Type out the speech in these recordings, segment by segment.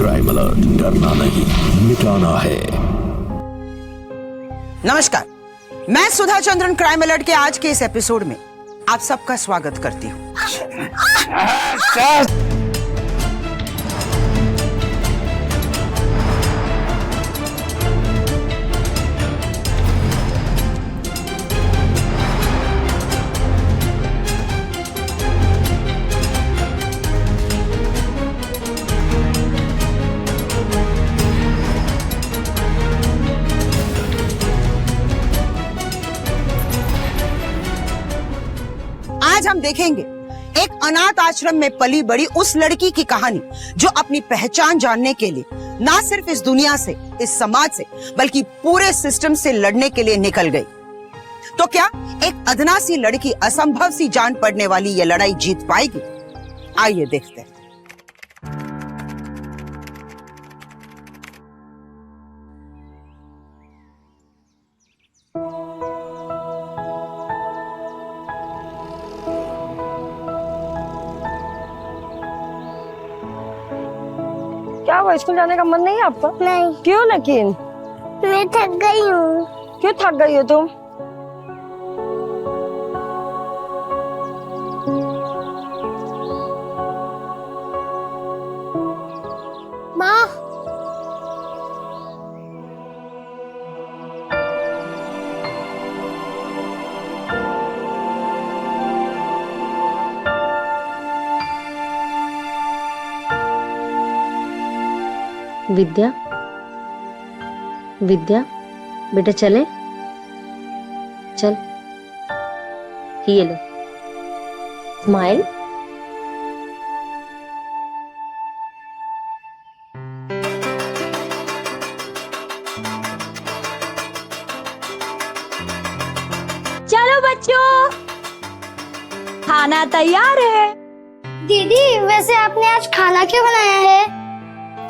Crime alert, डरना नहीं मिटाना है। नमस्कार, मैं सुधा चंद्रन क्राइम अलर्ट के आज के इस एपिसोड में आप सबका स्वागत करती हूँ। आज हम देखेंगे एक अनाथ आश्रम में पली बड़ी उस लड़की की कहानी जो अपनी पहचान जानने के लिए ना सिर्फ इस दुनिया से, इस समाज से, बल्कि पूरे सिस्टम से लड़ने के लिए निकल गई। तो क्या एक अदना सी लड़की असंभव सी जान पड़ने वाली ये लड़ाई जीत पाएगी? आइए देखते हैं। क्या हुआ, स्कूल जाने का मन नहीं है आपका? नहीं। क्यों लेकिन? मैं थक गई हूँ। क्यों थक गई हो तुम? माँ, विद्या, विद्या बेटा चले, चल ये लो स्माइल। चलो बच्चों, खाना तैयार है। दीदी वैसे आपने आज खाना क्यों बनाया है?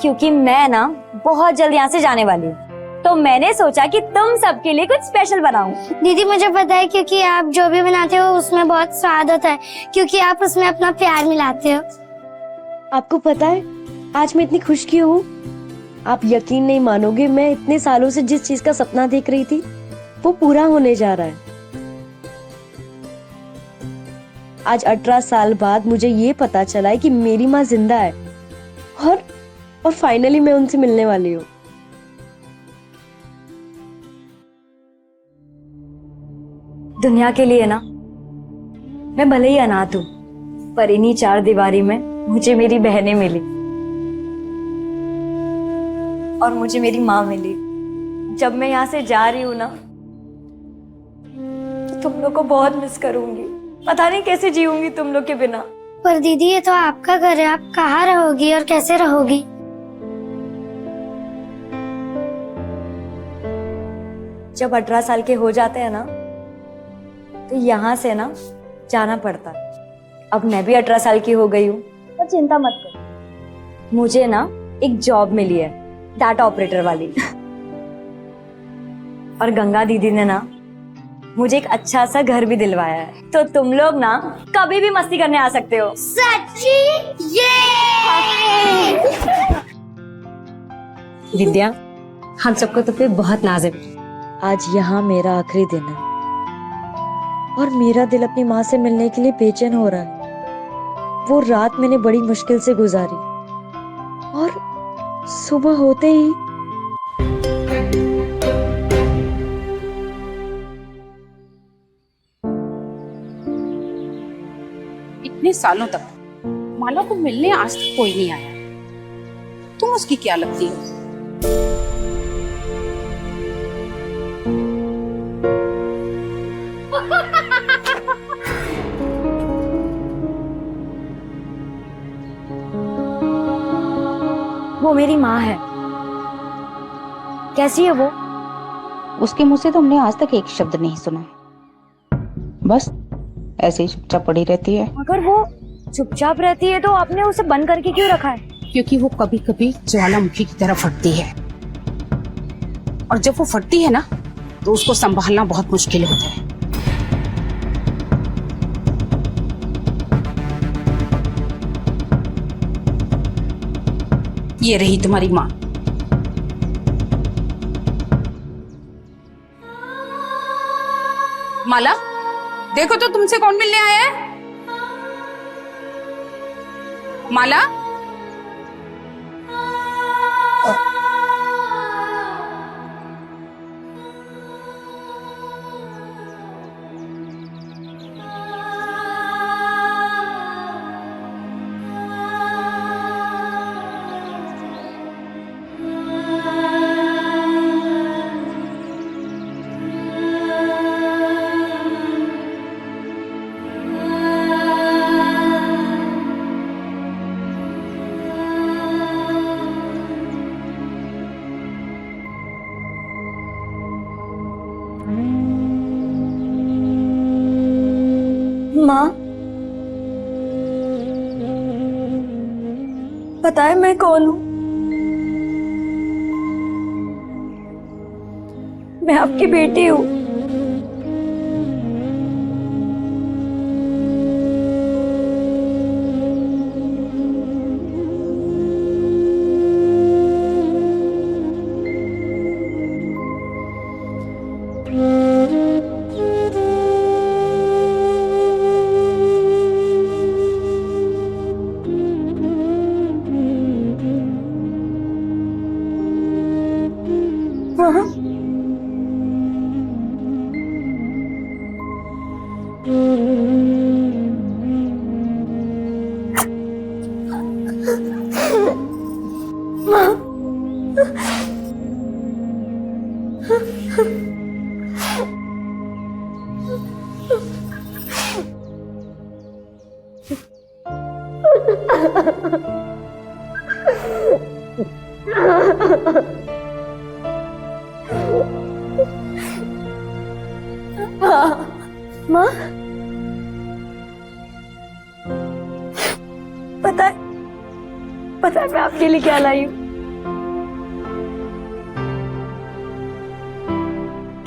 क्योंकि मैं ना बहुत जल्द यहाँ से जाने वाली हूँ, तो मैंने सोचा कि तुम सबके लिए कुछ स्पेशल बनाऊं। दीदी मुझे पता है, क्योंकि आप जो भी बनाते हो उसमें बहुत स्वाद होता है, क्योंकि आप उसमें अपना प्यार मिलाते हो। आपको पता है आज मैं इतनी खुश क्यों हूँ? आप यकीन नहीं मानोगे, मैं इतने सालों से जिस चीज का सपना देख रही थी वो पूरा होने जा रहा है। आज 18 साल बाद मुझे ये पता चला है कि मेरी माँ जिंदा है और फाइनली मैं उनसे मिलने वाली हूँ। दुनिया के लिए ना मैं भले ही अनाथ हूँ, पर इन्हीं 4 दीवारी में मुझे मेरी बहनें मिली और मुझे मेरी माँ मिली। जब मैं यहाँ से जा रही हूँ ना, तो तुम लोग को बहुत मिस करूंगी। पता नहीं कैसे जीऊंगी तुम लोग के बिना। पर दीदी ये तो आपका घर है, आप कहाँ रहोगी और कैसे रहोगी? जब 18 साल के हो जाते हैं ना, तो यहाँ से ना जाना पड़ता है। अब मैं भी 18 साल की हो गई हूँ, पर चिंता मत करो, मुझे ना एक जॉब मिली है, डाटा ऑपरेटर वाली। और गंगा दीदी ने ना मुझे एक अच्छा सा घर भी दिलवाया है, तो तुम लोग ना कभी भी मस्ती करने आ सकते हो। सच्ची? ये विद्या, हम सबको तो पे बहुत नाज है। आज यहाँ मेरा आखिरी दिन है और मेरा दिल अपनी माँ से मिलने के लिए बेचैन हो रहा है। वो रात मैंने बड़ी मुश्किल से गुजारी और सुबह होते ही इतने सालों तक माला को मिलने आज तक कोई नहीं आया। तुम उसकी क्या लगती हो? वो मेरी माँ है। कैसी है वो? उसके मुंह से तो हमने आज तक एक शब्द नहीं सुना, बस ऐसे ही चुपचाप पड़ी रहती है। अगर वो चुपचाप रहती है तो आपने उसे बंद करके क्यों रखा है? क्योंकि वो कभी कभी ज्वालामुखी की तरह फटती है, और जब वो फटती है ना तो उसको संभालना बहुत मुश्किल होता है। ये रही तुम्हारी माँ। माला, देखो तो तुमसे कौन मिलने आया है। माला, माँ, पता है मैं कौन हूँ? मैं आपकी बेटी हूँ। माँ, पता है मैं आपके लिए क्या लाई हूँ?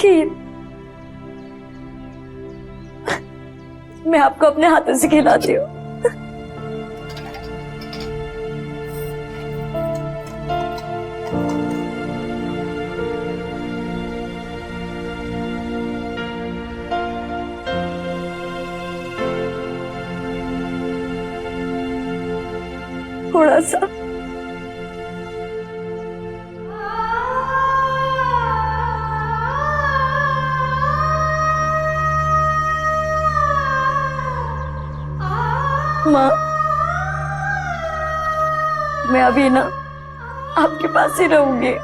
खीर। मैं आपको अपने हाथों से खिलाती हूँ। थोड़ा सा। माँ, मैं अभी ना आपके पास ही रहूंगी,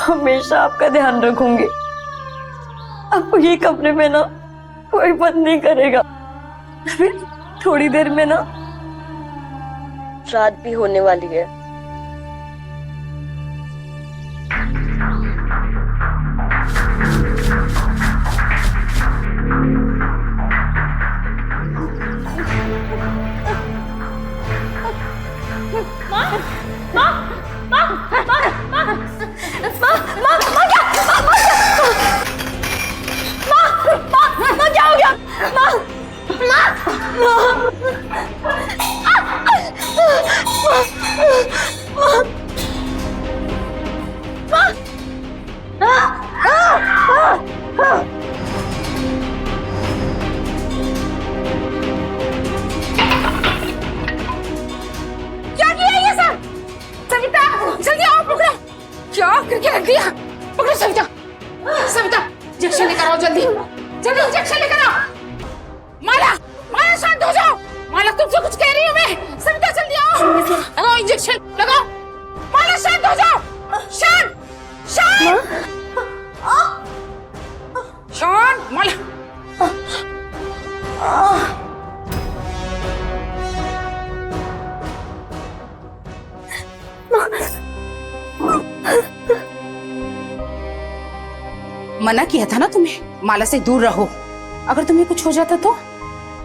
हमेशा आपका ध्यान रखूंगी। आपको ये कमरे में ना कोई बंद नहीं करेगा। अभी थोड़ी देर में ना रात भी होने वाली है। क्या हो गया? क्या किया ये सब? सविता, जल्दी आओ, पकड़ो। क्या करके रख दिया? पकड़ो सविता। सविता, इंजेक्शन लेकर आओ, जल्दी जल्दी इंजेक्शन लेकर आओ। माला, माला शांत हो जाओ। माला तुमसे कुछ कह रही हूँ मैं। सविता जल्दी आओ, लगाओ इंजेक्शन, लगाओ। माला शांत हो जाओ। शांत, शांत, शांत। माला, मना किया था ना तुम्हें, माला से दूर रहो। अगर तुम्हें कुछ हो जाता तो?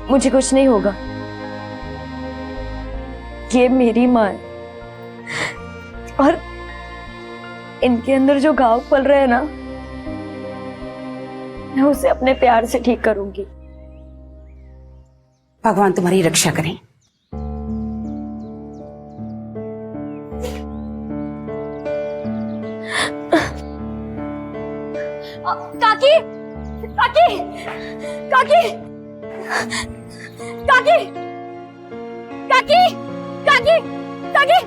मुझे कुछ नहीं होगा। ये मेरी माँ है और इनके अंदर जो घाव पल रहे हैं ना, मैं उसे अपने प्यार से ठीक करूंगी। भगवान तुम्हारी रक्षा करें। काकी काकी काकी काकी काकी काकी काकी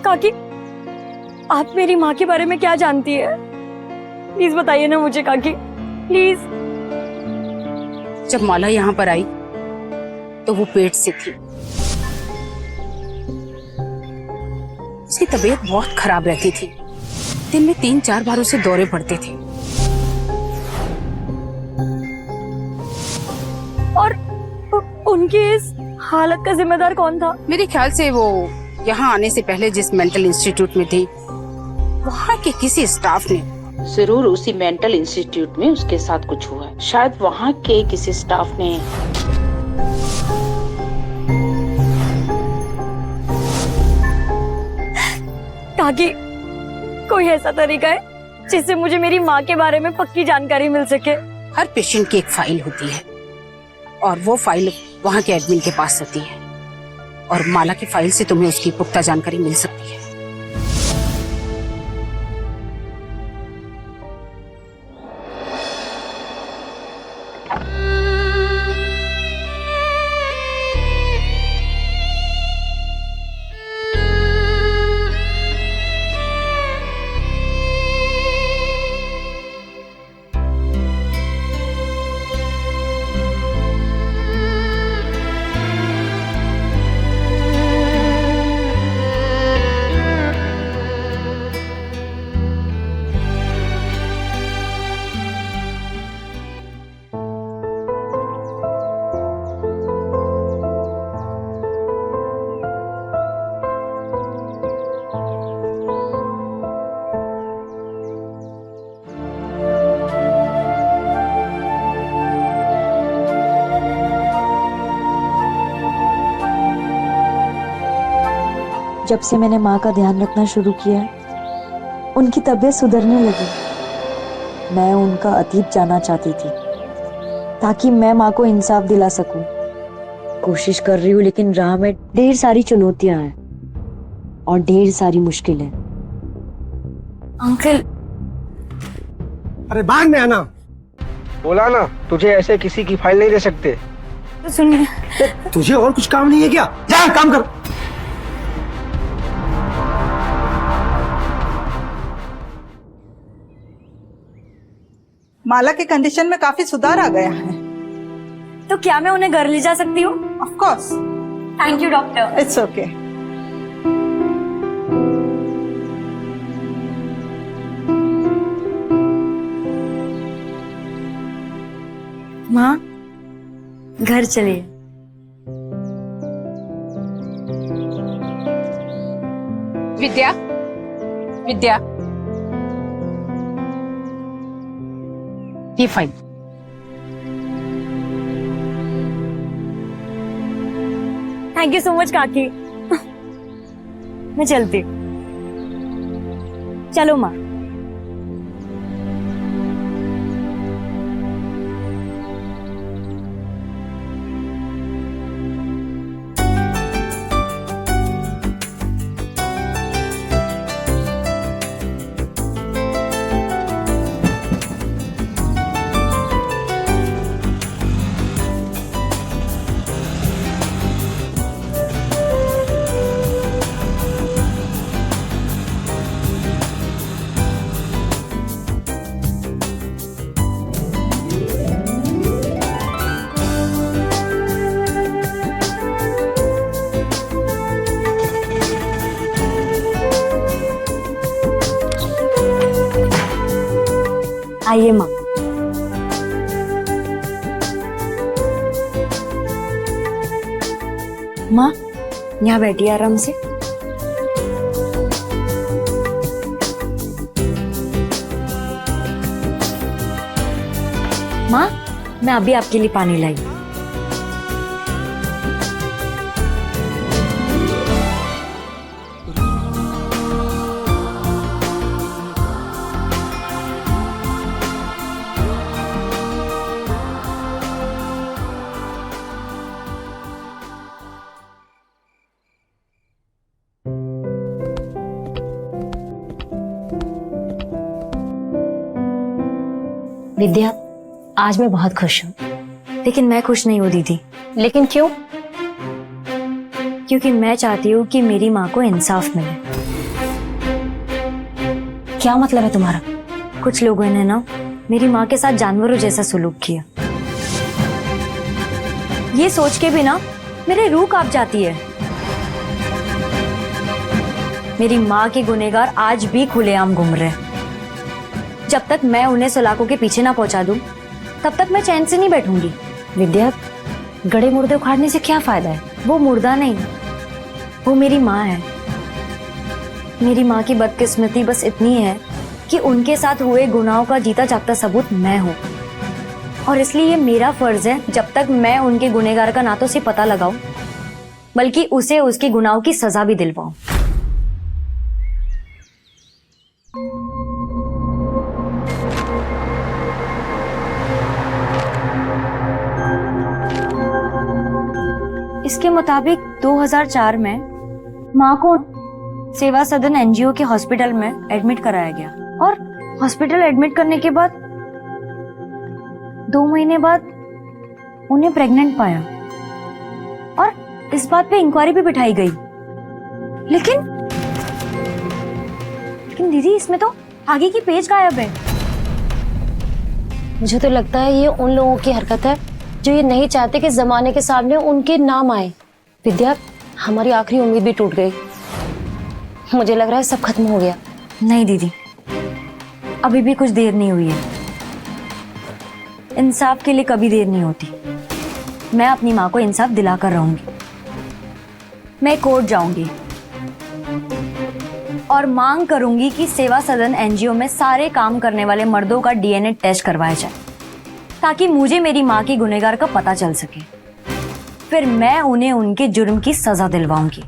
काकी, आप मेरी माँ के बारे में क्या जानती है? प्लीज बताइए ना मुझे काकी, प्लीज। जब माला यहाँ पर आई तो वो पेट से थी। उसकी तबीयत बहुत खराब रहती थी। दिन में 3-4 बार उसे दौरे पड़ते थे। और उनकी इस हालत का जिम्मेदार कौन था? मेरे ख्याल से वो यहाँ आने से पहले जिस मेंटल इंस्टीट्यूट में थी, वहाँ के किसी स्टाफ ने। जरूर उसी मेंटल इंस्टीट्यूट में उसके साथ कुछ हुआ है। शायद वहाँ के किसी स्टाफ ने। काकी, कोई ऐसा तरीका है जिससे मुझे मेरी माँ के बारे में पक्की जानकारी मिल सके? हर पेशेंट की एक फाइल होती है और वो फाइल वहाँ के एडमिन के पास होती है, और माला की फाइल से तुम्हें उसकी पुख्ता जानकारी मिल सकती है। जब से मैंने माँ का ध्यान रखना शुरू किया है, उनकी तबीयत सुधरने लगी। मैं उनका अतीत जानना चाहती थी ताकि मैं माँ को इंसाफ दिला सकूं। कोशिश कर रही हूँ, लेकिन राह में ढेर सारी चुनौतियां हैं और ढेर सारी मुश्किलें। अंकल, अरे बाद में आना। बोला ना, तुझे ऐसे किसी की फाइल नहीं दे सकते। तो सुनिए, तुझे और कुछ काम नहीं है क्या? जा काम कर। माला के कंडीशन में काफी सुधार आ गया है। तो क्या मैं उन्हें घर ले जा सकती हूँ? Of course. Thank you doctor. It's okay. माँ, घर चलिए। विद्या, विद्या, ये file. Thank you so much काकी। मैं चलती हूँ। चलो माँ। आइए माँ। माँ, यहाँ बैठिए आराम से। माँ, मैं अभी आपके लिए पानी लाई। विद्या, आज मैं बहुत खुश हूँ। लेकिन मैं खुश नहीं हूँ दीदी, लेकिन क्यों? क्योंकि मैं चाहती हूँ कि मेरी माँ को इंसाफ मिले। क्या मतलब है तुम्हारा? कुछ लोगों ने ना मेरी माँ के साथ जानवरों जैसा सुलूक किया। ये सोच के भी ना मेरी रूह कांप जाती है। मेरी माँ के गुनहगार आज भी खुलेआम घूम रहे हैं। जब तक मैं उन्हें सलाखों के पीछे ना पहुंचा दूं, तब तक मैं चैन से नहीं बैठूंगी। विद्या, गड़े मुर्दे उखाड़ने से क्या फायदा है? वो मुर्दा नहीं, वो मेरी माँ है। मेरी माँ की बदकिस्मती बस इतनी है कि उनके साथ हुए गुनाहों का जीता जागता सबूत मैं हूँ, और इसलिए ये मेरा फर्ज है जब तक मैं उनके गुनहगार का ना तो उसे पता लगाऊं, बल्कि उसे उसके गुनाहों की सजा भी दिलवाऊं। इसके मुताबिक 2004 में माँ को सेवा सदन एनजीओ के हॉस्पिटल में एडमिट कराया गया, और हॉस्पिटल एडमिट करने के बाद 2 महीने बाद उन्हें प्रेग्नेंट पाया, और इस बात पे इंक्वायरी भी बिठाई गई। लेकिन दीदी, इसमें तो आगे की पेज गायब है। मुझे तो लगता है ये उन लोगों की हरकत है जो ये नहीं चाहते कि जमाने के सामने उनके नाम आए। विद्या, हमारी आखिरी उम्मीद भी टूट गई। मुझे लग रहा है सब खत्म हो गया। नहीं दीदी, अभी भी कुछ देर नहीं हुई है। इंसाफ के लिए कभी देर नहीं होती। मैं अपनी माँ को इंसाफ दिला कर रहूंगी। मैं कोर्ट जाऊंगी और मांग करूंगी कि सेवा सदन एनजीओ में सारे काम करने वाले मर्दों का डीएनए टेस्ट करवाया जाए, ताकि मुझे मेरी माँ की गुनहगार का पता चल सके। फिर मैं उन्हें उनके जुर्म की सजा दिलवाऊंगी।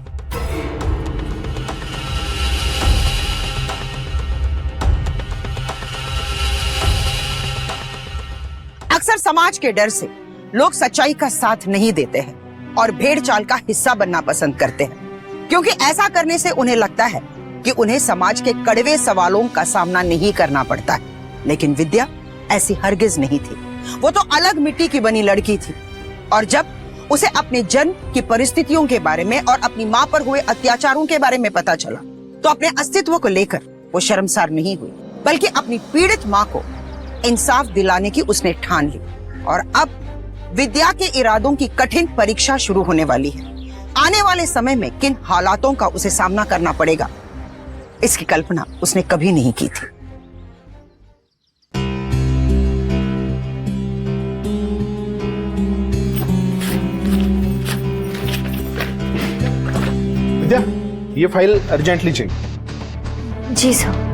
अक्सर समाज के डर से लोग सच्चाई का साथ नहीं देते हैं और भेड़ चाल का हिस्सा बनना पसंद करते हैं, क्योंकि ऐसा करने से उन्हें लगता है कि उन्हें समाज के कड़वे सवालों का सामना नहीं करना पड़ता है। लेकिन विद्या ऐसी हरगिज नहीं थी। वो तो अलग मिट्टी की बनी लड़की थी, और जब उसे अपने जन्म की परिस्थितियों के बारे में और अपनी माँ पर हुए अत्याचारों के बारे में पता चला, तो अपने अस्तित्व को लेकर वो शर्मसार नहीं हुई, बल्कि अपनी पीड़ित माँ को इंसाफ दिलाने की उसने ठान ली। और अब विद्या के इरादों की कठिन परीक्षा शुरू होने वाली है। आने वाले समय में किन हालातों का उसे सामना करना पड़ेगा, इसकी कल्पना उसने कभी नहीं की थी। विद्या, ये फाइल अर्जेंटली चाहिए। जी सर।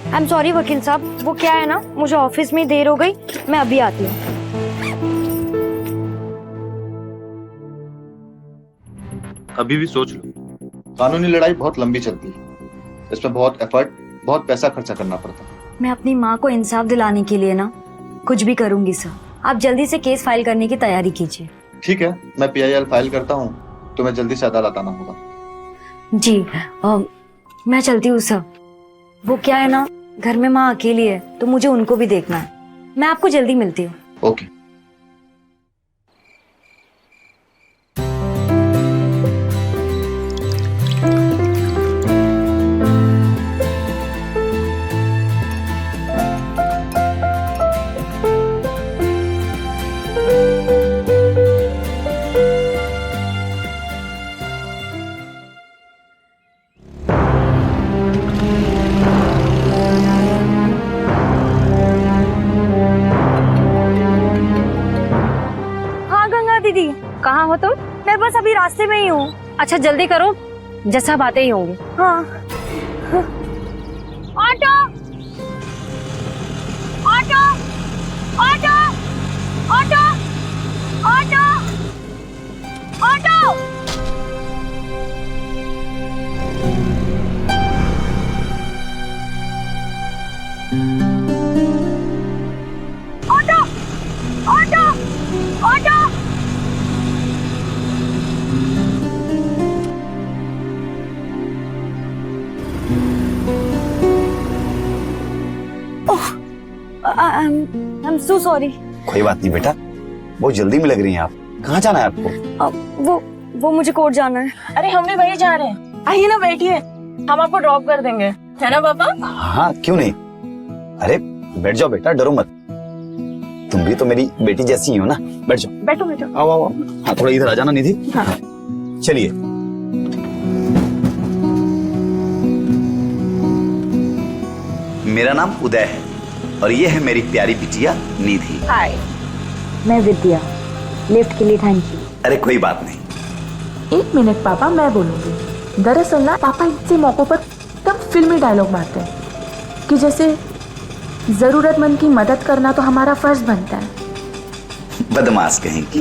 आई एम सॉरी वकील साहब, वो क्या है ना, मुझे ऑफिस में देर हो गई। मैं अभी आती हूँ। अभी भी सोच लो। कानूनी लड़ाई बहुत लंबी चलती है, इसमें बहुत एफर्ट, बहुत पैसा खर्चा करना पड़ता है। मैं अपनी माँ को इंसाफ दिलाने के लिए ना कुछ भी करूंगी सर। आप जल्दी से केस फाइल करने की तैयारी कीजिए। ठीक है, मैं PIL फाइल करता हूँ, तुम्हें जल्दी से अदालत आना होगा। जी मैं चलती हूँ सर। वो क्या है ना, घर में माँ अकेली है, तो मुझे उनको भी देखना है। मैं आपको जल्दी मिलती हूँ। ओके। दीदी, कहाँ हो तुम? मैं बस अभी रास्ते में ही हूँ। अच्छा जल्दी करो, जैसा बातें ही होंगी। हाँ। Auto, auto, auto, auto, auto, auto. Auto, I am so sorry. कोई बात नहीं बेटा, बहुत जल्दी में लग रही हैं आप। कहाँ जाना है आपको? वो मुझे कोर्ट जाना है। अरे हम भी वही जा रहे हैं, आइए ना बैठिए, हम आपको ड्रॉप कर देंगे, है ना पापा? हाँ क्यों नहीं। अरे बैठ जाओ बेटा, डरो मत, तुम भी तो मेरी बेटी जैसी ही हो ना। बैठ जाओ। बैठो बैठो। आओ आओ। हाँ थोड़ा इधर आ जाना निधि। हाँ। चलिए। मेरा नाम उदय है और ये है मेरी प्यारी बिटिया निधि। हाय। मैं विद्या। लिफ्ट के लिए थैंक यू। अरे कोई बात नहीं। 1 मिनट पापा, मैं बोलूंगी। दरअसल ना पापा इतने मौकों पर एकदम फिल्मी डायलॉग मारते हैं कि जैसे जरूरतमंद की मदद करना तो हमारा फर्ज बनता है। बदमाश कहेंगी।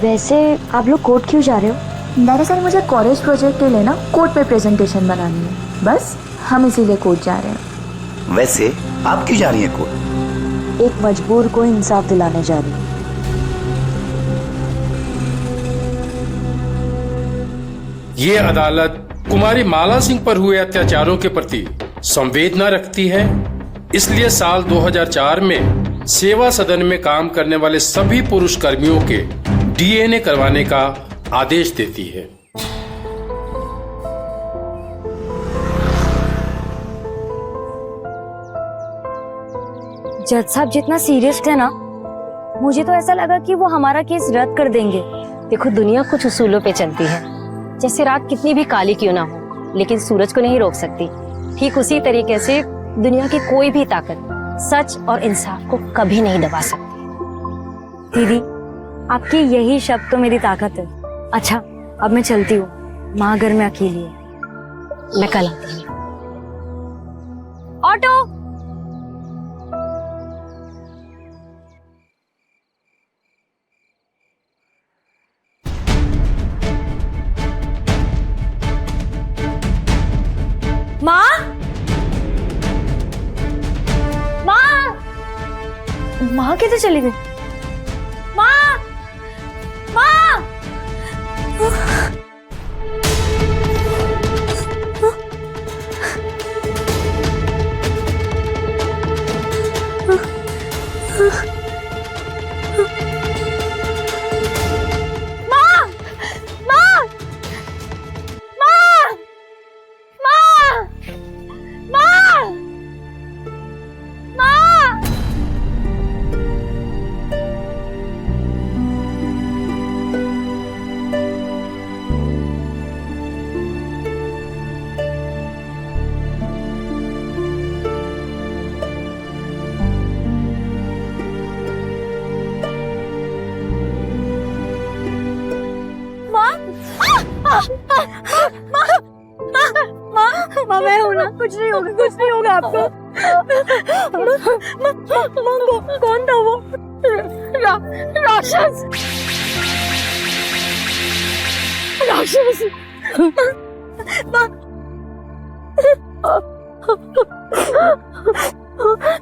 वैसे आप लोग कोर्ट क्यों जा रहे हो? दरअसल मुझे कॉलेज प्रोजेक्ट के लिए ना कोर्ट पे प्रेजेंटेशन बनानी है, बस हम इसीलिए कोर्ट जा रहे हैं। वैसे आप क्यों जा रही हैं कोर्ट? एक मजबूर को इंसाफ दिलाने जा रही हूँ। ये अदालत कुमारी माला सिंह पर हुए अत्याचारों के प्रति संवेदना रखती है, इसलिए साल 2004 में सेवा सदन में काम करने वाले सभी पुरुष कर्मियों के डीएनए करवाने का आदेश देती है। जज साहब जितना सीरियस थे ना, मुझे तो ऐसा लगा कि वो हमारा केस रद्द कर देंगे। देखो दुनिया कुछ उसूलों पे चलती है, जैसे रात कितनी भी काली क्यों ना हो लेकिन सूरज को नहीं रोक सकती, ठीक उसी तरीके से दुनिया की कोई भी ताकत सच और इंसाफ को कभी नहीं दबा सकती। दीदी आपकी यही शब्द तो मेरी ताकत है। अच्छा अब मैं चलती हूँ, माँ घर में अकेली है। मैं कल आती हूँ। ऑटो। माँ, माँ, माँ किधर चली गई? माँ, माँ। माँ मैं हूँ ना, कुछ नहीं होगा, कुछ नहीं होगा आपको। कौन था वो? राक्षस, राक्षस।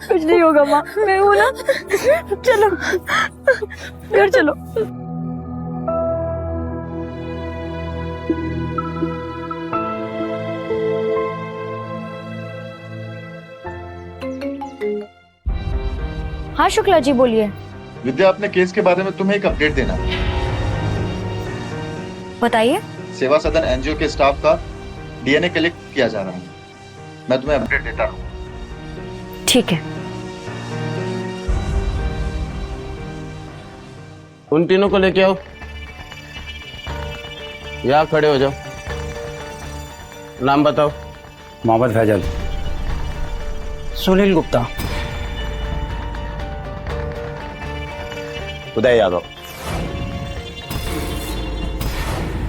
कुछ नहीं होगा माँ, मैं हूँ ना। चलो घर चलो। हाँ शुक्ला जी बोलिए। विद्या अपने केस के बारे में तुम्हें एक अपडेट देना है। बताइए। सेवा सदन एनजीओ के स्टाफ का डीएनए कलेक्ट किया जा रहा है, मैं तुम्हें अपडेट देता रहूंगा। ठीक है। उन तीनों को लेके आओ, यहाँ खड़े हो जाओ। नाम बताओ। मोहम्मद फैजल। सुनील गुप्ता। उदय यादव।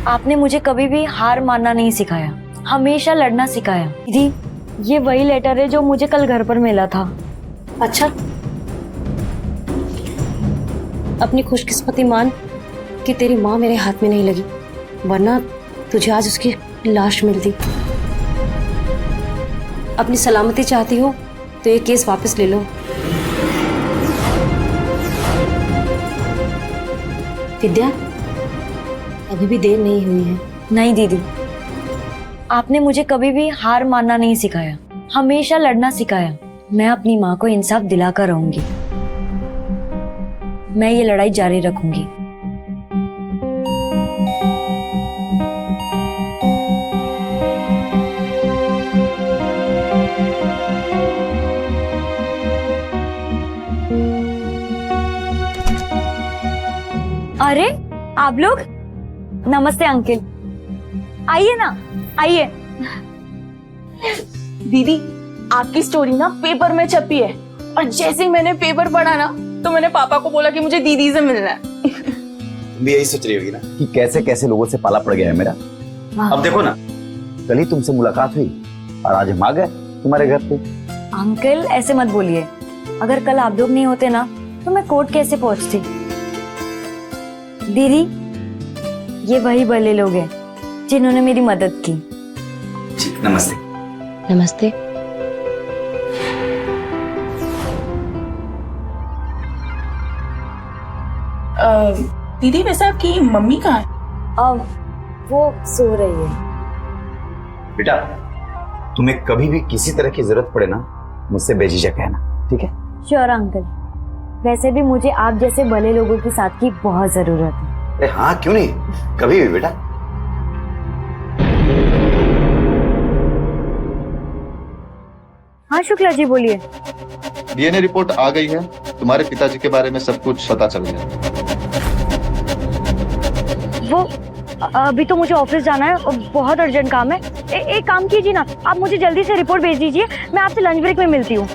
आपने मुझे कभी भी हार मानना नहीं सिखाया, हमेशा लड़ना सिखाया। दीदी ये वही लेटर है जो मुझे कल घर पर मिला था। अच्छा, अपनी खुशकिस्मती मान कि तेरी माँ मेरे हाथ में नहीं लगी, वरना तुझे आज उसकी लाश मिलती। अपनी सलामती चाहती हो तो ये केस वापस ले लो। विद्या, अभी भी देर नहीं हुई है। नहीं दीदी, आपने मुझे कभी भी हार मानना नहीं सिखाया, हमेशा लड़ना सिखाया। मैं अपनी माँ को इंसाफ दिलाकर रहूंगी। मैं ये लड़ाई जारी रखूंगी। अरे आप लोग, नमस्ते अंकल, आइए ना, आइए। दीदी, आपकी स्टोरी ना पेपर में छपी है और जैसे ही मैंने पेपर पढ़ा ना तो मैंने पापा को बोला कि मुझे दीदी से मिलना है। तुम भी यही सोच रही होगी ना कि कैसे कैसे लोगों से पाला पड़ गया है मेरा। अब देखो ना, कल ही तुमसे मुलाकात हुई और आज हम आ गए तुम्हारे घर पे। अंकल ऐसे मत बोलिए, अगर कल आप लोग नहीं होते ना तो मैं कोर्ट कैसे पहुंचती। दीदी, ये वही भले लोग हैं जिन्होंने मेरी मदद की। जी नमस्ते। नमस्ते। दीदी वैसे आपकी मम्मी कहाँ है? अब वो सो रही है। बेटा, तुम्हें कभी भी किसी तरह की जरूरत पड़े ना, मुझसे बेझिझक कहना, ठीक है? श्योर अंकल, वैसे भी मुझे आप जैसे भले लोगों के साथ की बहुत जरूरत है। अरे हाँ, क्यों नहीं, कभी भी बेटा। हाँ शुक्ला जी बोलिए। डीएनए रिपोर्ट आ गई है, तुम्हारे पिताजी के बारे में सब कुछ पता चल गया। वो अभी तो मुझे ऑफिस जाना है और बहुत अर्जेंट काम है। एक काम कीजिए ना, आप मुझे जल्दी से रिपोर्ट भेज दीजिए, मैं आपसे लंच ब्रेक में मिलती हूँ।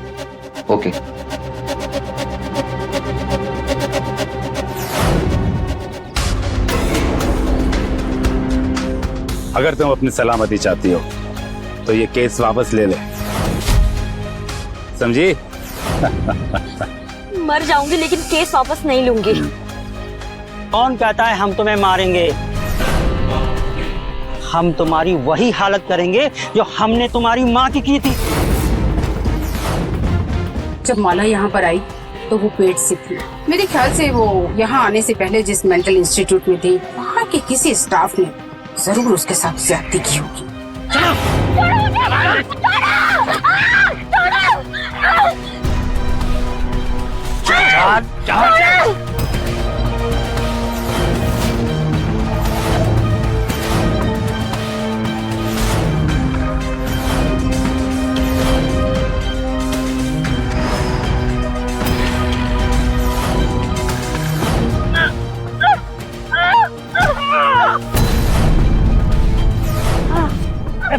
ओके। अगर तुम अपनी सलामती चाहती हो तो ये केस वापस ले ले, समझी? मर जाऊंगी लेकिन केस वापस नहीं लूंगी। कौन कहता है हम तुम्हें मारेंगे? हम तुम्हारी वही हालत करेंगे जो हमने तुम्हारी माँ की थी। जब माला यहाँ पर आई तो वो पेट से थी। मेरे ख्याल से वो यहाँ आने से पहले जिस मेंटल इंस्टीट्यूट में थी, वहाँ के किसी स्टाफ ने जरूर उसके साथ ज्यादती की होगी।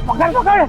पकड़ पकड़।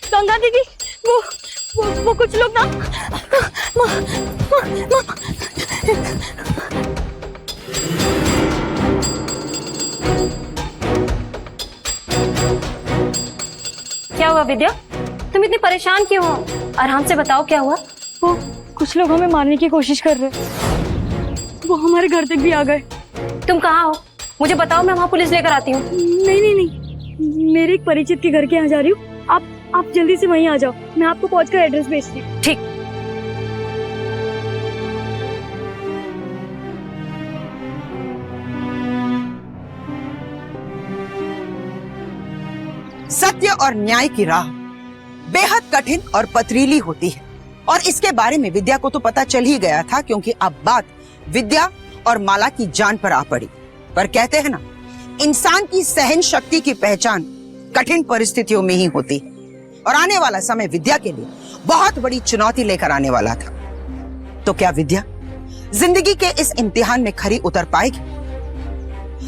गंगा दीदी, वो कुछ लोग ना क्या हुआ विद्या? तुम इतनी परेशान क्यों हो? आराम से बताओ क्या हुआ। वो कुछ लोग हमें मारने की कोशिश कर रहे, वो हमारे घर तक भी आ गए। तुम कहाँ हो? मुझे बताओ, मैं वहाँ पुलिस लेकर आती हूँ। नहीं, मेरे एक परिचित के घर के यहाँ जा रही हूँ। आप जल्दी से वहीं आ जाओ, मैं आपको पहुंचकर एड्रेस भेजती हूँ। ठीक। सत्य और न्याय की राह बेहद कठिन और पथरीली होती है, और इसके बारे में विद्या को तो पता चल ही गया था, क्योंकि अब बात विद्या और माला की जान पर आ पड़ी। पर कहते हैं ना, इंसान की सहन शक्ति की पहचान कठिन परिस्थितियों में ही होती है, और आने वाला समय विद्या के लिए बहुत बड़ी चुनौती लेकर आने वाला था। तो क्या विद्या जिंदगी के इस इम्तिहान में खरी उतर पाएगी?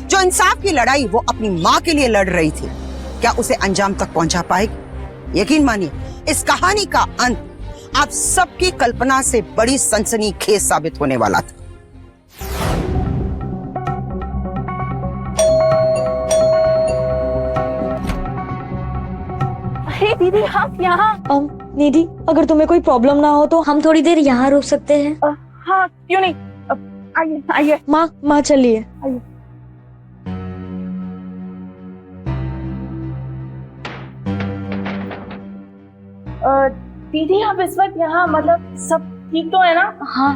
जो इंसाफ की लड़ाई वो अपनी माँ के लिए लड़ रही थी, क्या उसे अंजाम तक पहुंचा पाएगी? यकीन मानिए, इस कहानी का अंत आप सबकी कल्पना से बड़ी सनसनीखेज साबित होने वाला था। अरे दीदी, आप यहाँ? निधि, अगर तुम्हें कोई प्रॉब्लम ना हो तो हम थोड़ी देर यहाँ रुक सकते हैं। हाँ, क्यों नहीं, आइए आइए। माँ चलिए। आइए। दीदी, आप इस वक्त यहाँ, मतलब सब ठीक तो है ना? हाँ,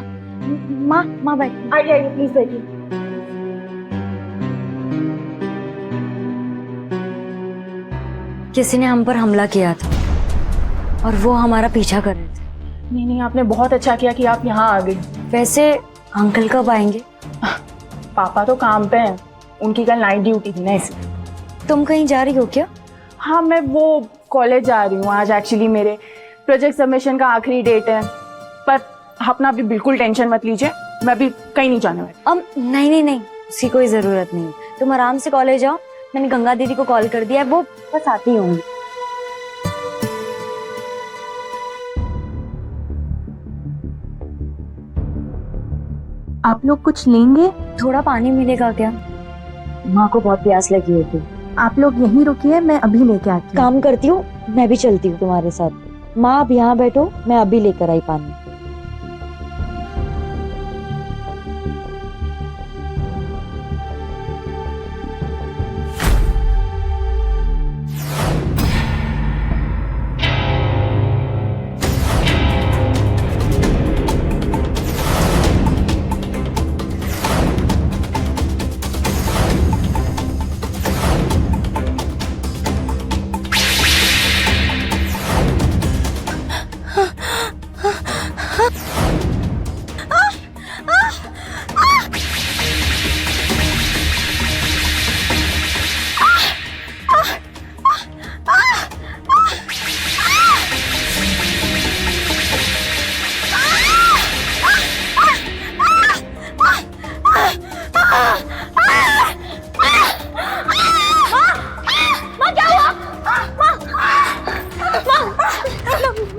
माँ बैठिए। आइए प्लीज बैठिए। किसी ने हम पर हमला किया था और वो हमारा पीछा कर रहे थे। नहीं, आपने बहुत अच्छा किया कि आप यहाँ आ गई। वैसे अंकल कब आएंगे? पापा तो काम पे हैं, उनकी कल नाइट ड्यूटी थी ना, इसलिए। तुम कहीं जा रही हो क्या? हाँ, मैं वो कॉलेज जा रही हूँ। आज एक्चुअली मेरे प्रोजेक्ट सबमिशन का आखिरी डेट है, पर अपना भी बिल्कुल टेंशन मत लीजिए, मैं भी कहीं नहीं जाने वाली। नहीं, उसकी कोई जरूरत नहीं है, तुम आराम से कॉलेज आओ। मैंने गंगा दीदी को कॉल कर दिया है, वो बस आती होंगी। आप लोग कुछ लेंगे? थोड़ा पानी मिलेगा क्या? माँ को बहुत प्यास लगी होती। आप लोग यहीं रुकिए, मैं अभी लेके आती हूँ। काम करती हूँ, मैं भी चलती हूँ तुम्हारे साथ। माँ, आप यहाँ बैठो, मैं अभी लेकर आई पानी।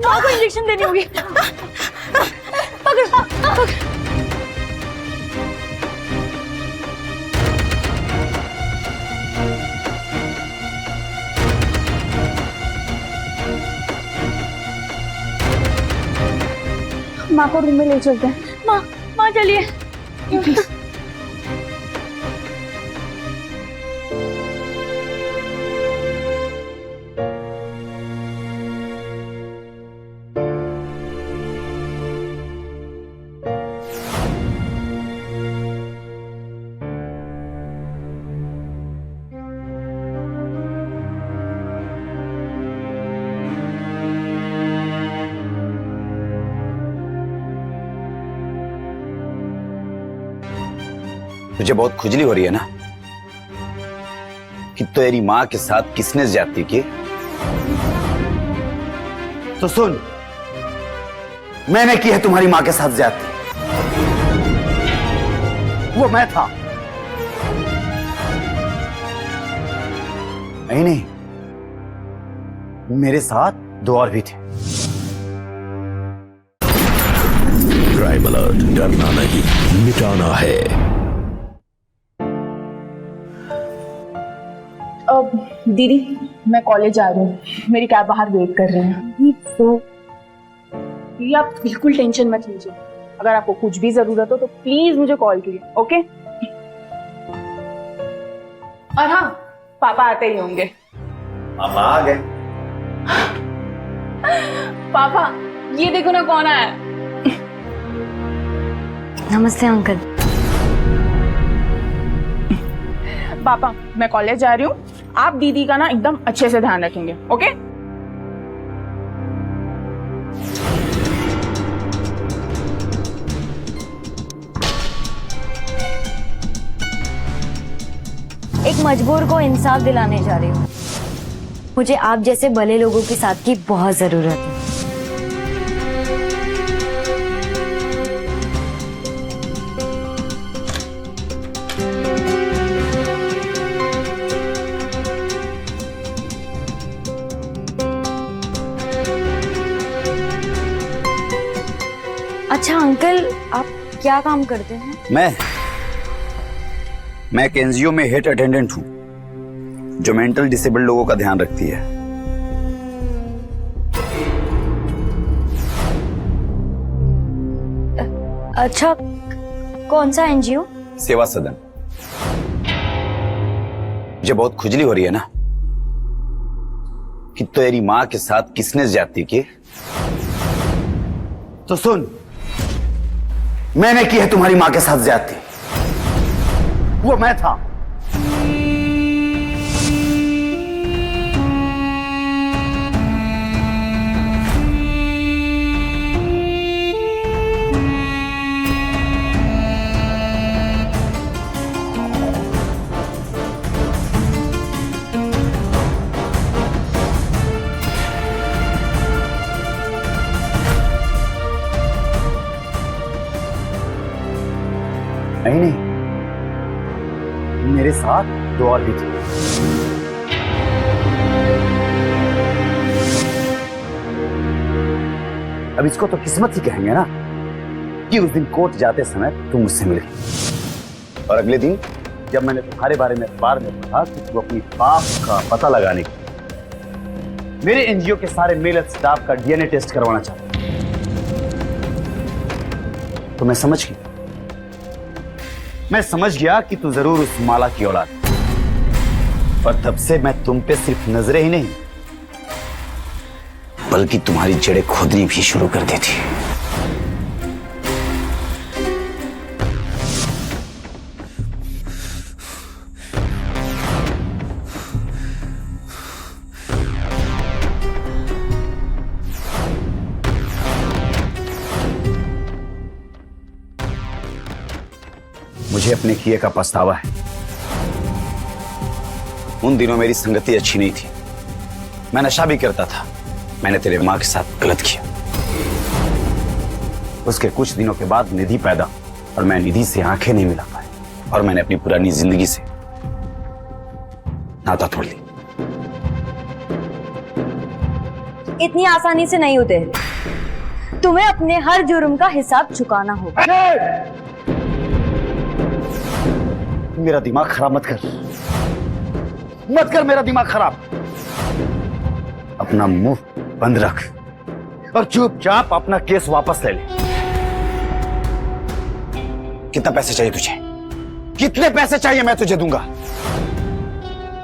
माँ को इंजेक्शन देनी होगी। पकड़। माँ को रूम में ले चलते हैं। माँ चलिए। तुझे बहुत खुजली हो रही है ना कि तेरी माँ के साथ किसने ज्यादती की? तो सुन, मैंने की है तुम्हारी माँ के साथ ज्यादती। वो मैं था। नहीं, मेरे साथ दो और भी थे। क्राइम अलर्ट, डरना नहीं, मिटाना है। दीदी, मैं कॉलेज जा रही हूँ, मेरी कैब बाहर वेट कर रही है। तो दीदी, आप बिल्कुल टेंशन मत लीजिए, अगर आपको कुछ भी जरूरत हो तो प्लीज मुझे कॉल कीजिए, ओके? और हाँ, पापा आते ही होंगे। पापा आ गए। पापा, ये देखो ना कौन आया। नमस्ते अंकल। पापा, मैं कॉलेज जा रही हूँ, आप दीदी का ना एकदम अच्छे से ध्यान रखेंगे, ओके? एक मजबूर को इंसाफ दिलाने जा रही हूँ। मुझे आप जैसे भले लोगों के साथ की बहुत जरूरत है। अच्छा अंकल, आप क्या काम करते हैं? मैं एक एनजीओ में हेड अटेंडेंट हूँ जो मेंटल डिसेबल्ड लोगों का ध्यान रखती है। अच्छा, कौन सा एनजीओ? सेवा सदन। मुझे बहुत खुजली हो रही है ना कि तेरी माँ के साथ किसने ज्यादती की, तो सुन, मैंने की है तुम्हारी माँ के साथ ज्यादती। वो मैं था। नहीं, मेरे साथ दो और भी थे। अब इसको तो किस्मत ही कहेंगे ना कि उस दिन कोर्ट जाते समय तुम मुझसे मिल गई, और अगले दिन जब मैंने तुम्हारे बारे में अखबार में पढ़ा कि तू अपनी पाप का पता लगाने के लिए मेरे एनजीओ के सारे मेल स्टाफ का डीएनए टेस्ट करवाना चाहता, तो मैं समझ गया कि तू जरूर उस माला की औलाद है। और तब से मैं तुम पे सिर्फ नजरें ही नहीं बल्कि तुम्हारी जड़ें खोदनी भी शुरू कर दी थी। मुझे अपने किए का पछतावा है। उन दिनों मेरी संगति अच्छी नहीं थी, मैं नशा भी करता था। मैंने तेरे माँ के साथ गलत किया। उसके कुछ दिनों के बाद निधि पैदा, और मैं निधि से आंखें नहीं मिला पाए, और मैंने अपनी पुरानी जिंदगी से नाता तोड़ ली। इतनी आसानी से नहीं उतरे, तुम्हें अपने हर जुर्म का हिसाब चुकाना होगा। मेरा दिमाग खराब मत कर मेरा दिमाग खराब। अपना मुंह बंद रख और चुपचाप अपना केस वापस ले ले। कितना पैसे चाहिए तुझे? कितने पैसे चाहिए? मैं तुझे दूंगा,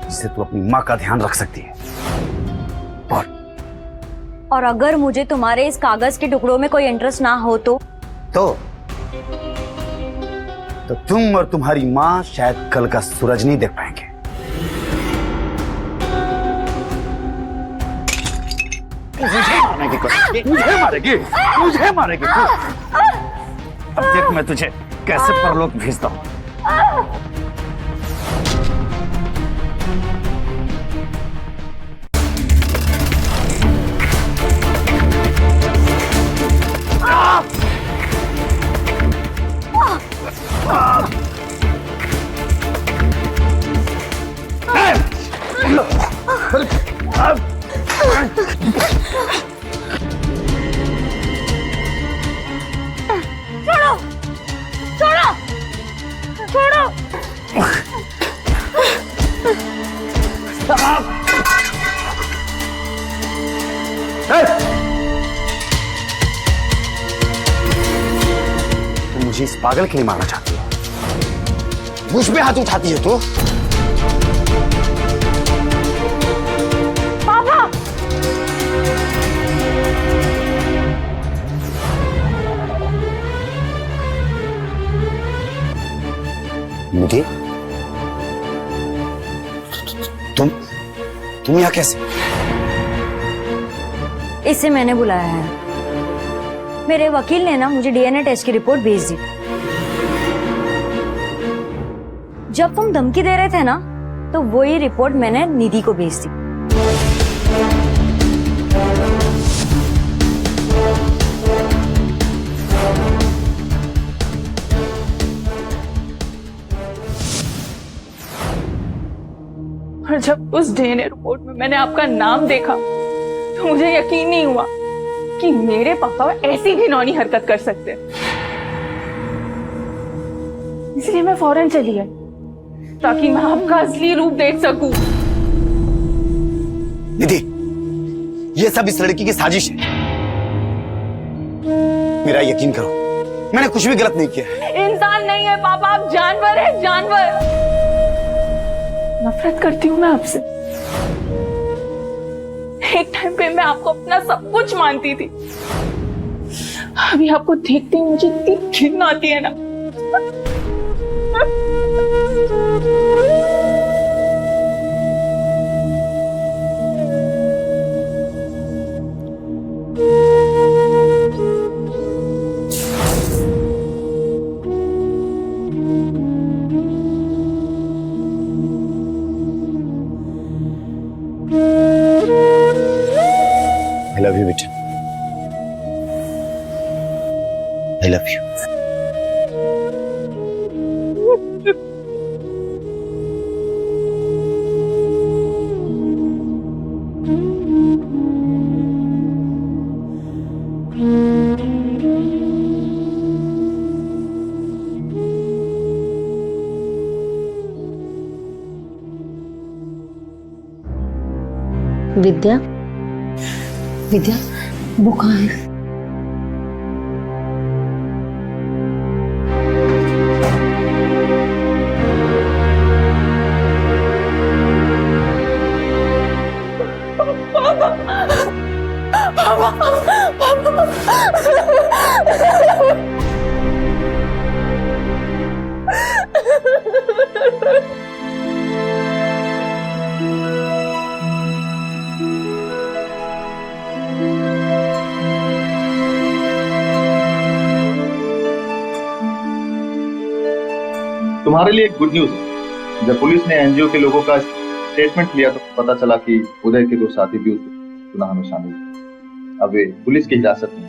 जिससे तू अपनी मां का ध्यान रख सकती है। और अगर मुझे तुम्हारे इस कागज के टुकड़ों में कोई इंटरेस्ट ना हो तो तुम और तुम्हारी मां शायद कल का सूरज नहीं देख पाएंगे। मुझे मारेगी तू। अब देख मैं तुझे कैसे परलोक भेजता हूं। तुम मुझे इस पागल के लिए मारना चाहती हो? मुझ पे हाथ उठाती है तो? पापा! निधि, तुम यहाँ कैसे? इसे मैंने बुलाया है। मेरे वकील ने ना मुझे डीएनए टेस्ट की रिपोर्ट भेज दी। जब तुम धमकी दे रहे थे ना, तो वही रिपोर्ट मैंने निधि को भेज दी। और जब उस डीएनए रिपोर्ट में मैंने आपका नाम देखा तो मुझे यकीन नहीं हुआ कि मेरे पापा ऐसी घिनौनी हरकत कर सकते हैं। इसलिए मैं फौरन चली आई ताकि मैं आपका असली रूप देख सकूं। निधि, ये सब इस लड़की की साजिश है। मेरा यकीन करो, मैंने कुछ भी गलत नहीं किया है। इंसान नहीं है पापा, आप जानवर हैं, जानवर। नफरत करती हूँ मैं आपसे। एक टाइम पे मैं आपको अपना सब कुछ मानती थी। अभी आपको देखते ही मुझे इतनी घिन आती है ना। I love you, बेटा। I love you. विद्या, विद्या, वो कहाँ है? तुम्हारे लिए एक गुड न्यूज है। जब पुलिस ने एनजीओ के लोगों का स्टेटमेंट लिया तो पता चला कि उदय के 2 साथी भी उस गुनाह में शामिल थे। अब वे पुलिस की हिरासत में।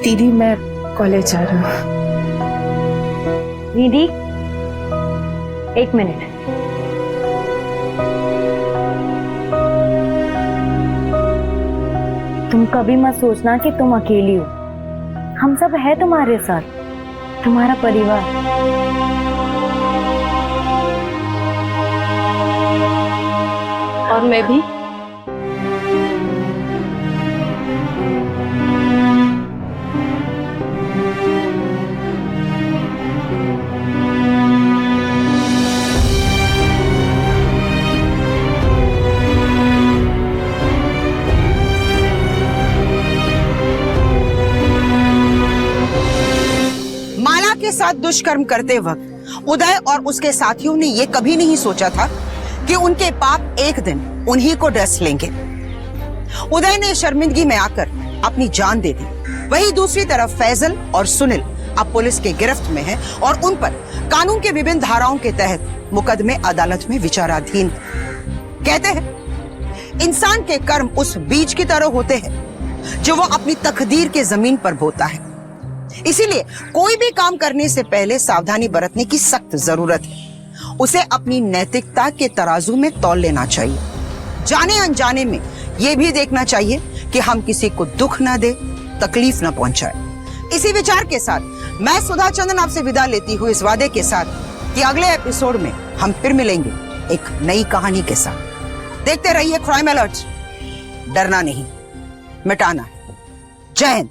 दीदी, मैं कॉलेज जा रही हूँ। दीदी, 1 मिनट। तुम कभी मत सोचना कि तुम अकेली हो। हम सब है तुम्हारे साथ, तुम्हारा परिवार। और मैं भी। के साथ दुष्कर्म करते वक्त उदय और उसके साथियों ने यह कभी नहीं सोचा था कि उनके पाप एक दिन उन्हीं को डस लेंगे। उदय ने शर्मिंदगी में आकर अपनी जान दे दी। वहीं दूसरी तरफ फैजल और सुनील अब पुलिस के गिरफ्त में हैं और उन पर कानून के विभिन्न धाराओं के तहत मुकदमे अदालत में विचाराधीन। कहते हैं इंसान के कर्म उस बीज की तरह होते हैं जो वो अपनी तकदीर के जमीन पर बोता है। इसीलिए कोई भी काम करने से पहले सावधानी बरतने की सख्त जरूरत है। उसे अपनी नैतिकता के तराजू में तौल लेना चाहिए। जाने अनजाने में यह भी देखना चाहिए कि हम किसी को दुख ना दे, तकलीफ ना पहुंचाए। इसी विचार के साथ मैं सुधा चंदन आपसे विदा लेती हूँ इस वादे के साथ कि अगले एपिसोड में हम फिर मिलेंगे एक नई कहानी के साथ। देखते रहिए क्राइम अलर्ट। डरना नहीं, मिटाना है। जय हिंद।